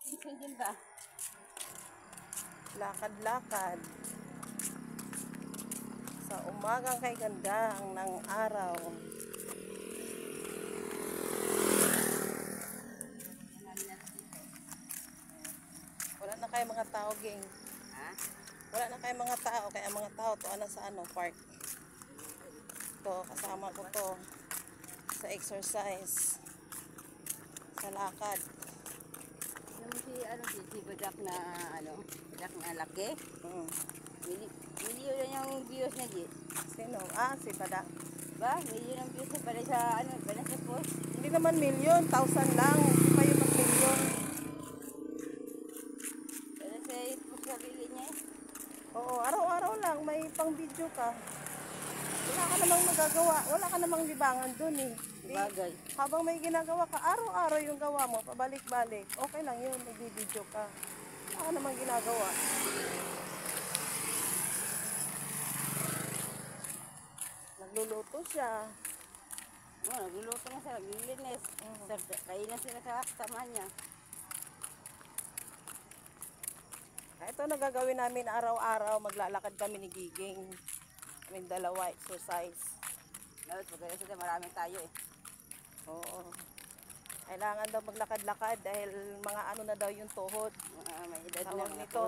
Tingin ba? Lakad-lakad. Sa umagang kay ganda ng araw. Wala na kayo mga tao, gang. Ha? Wala na kayo mga tao. Kaya mga tao to ano sa ano, park. To, kasama ko to. Sa exercise. Sa lakad. Si Badak na Badak na laki. Million yung views na di. Sino? Si Bada. Ba? Million ang views na pala sa pala sa post. Hindi naman million, 1,000 lang. Hindi pa yung mag-million. Pala sa post sarili niya eh. Oo, araw-araw lang may pang-video ka. Wala ka namang magagawa. Wala ka namang libangan dun eh. Bagay. Habang may ginagawa ka, araw-araw yung gawa mo, pabalik-balik. Okay lang yun, nag-video ka. Wala ka namang ginagawa. Nagluluto siya. Nagluluto na sila, naglilinis. Kainan sila sa kasama niya. Ito nagagawin namin araw-araw, maglalakad kami ni Giging. Kaming dalawa, exercise. Dapat pagkaya sila, marami tayo eh. Oo. Kailangan daw maglakad-lakad dahil mga ano na daw yung tuhod. May edad na, Tawag nito.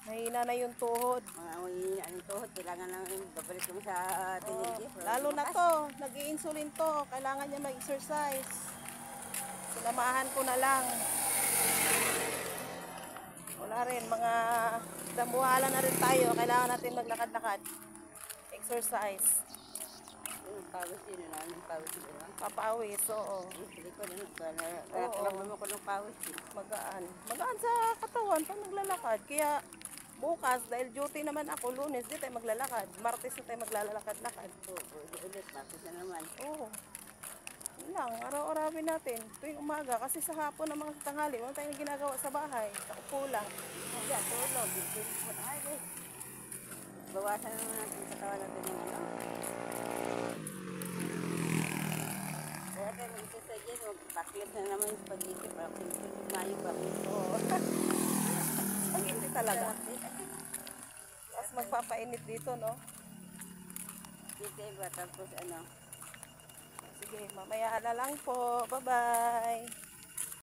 Mahina na yung tuhod. May tuhod, kailangan lang babalik kami sa tinindi. Lalo na to, nag-i-insulin to. Kailangan niya mag-exercise. Sinamahan ko na lang. Wala rin, mga damuhala na rin tayo. Kailangan natin maglakad-lakad. Exercise. Pawis yun, pawis yun. Papawis, oo. Hindi ko na, kaya mo ko ng pawis yun. Magaan. Magaan sa katawan pag naglalakad. Kaya bukas, dahil duty naman ako, Lunes, di tayo maglalakad. Martes na tayo maglalakad-lakad. Oo, ulit, martes na naman. Oo. Yun lang, araw-arawin natin. Tuwing umaga, kasi sa hapon ng mga tanghali, wala tayong ginagawa sa bahay. Kaupo lang. Kaya, tulog. Bawasan naman natin sa katawan natin yung ano. Kaya tayo mag-exercise dyan, mag-backlip na naman yung pag-isip. Mayo ba? Oo. Ay, hindi talaga. Tapos magpapainit dito, no? Dito iba, tapos ano. Sige, mamaya na lang po. Bye-bye.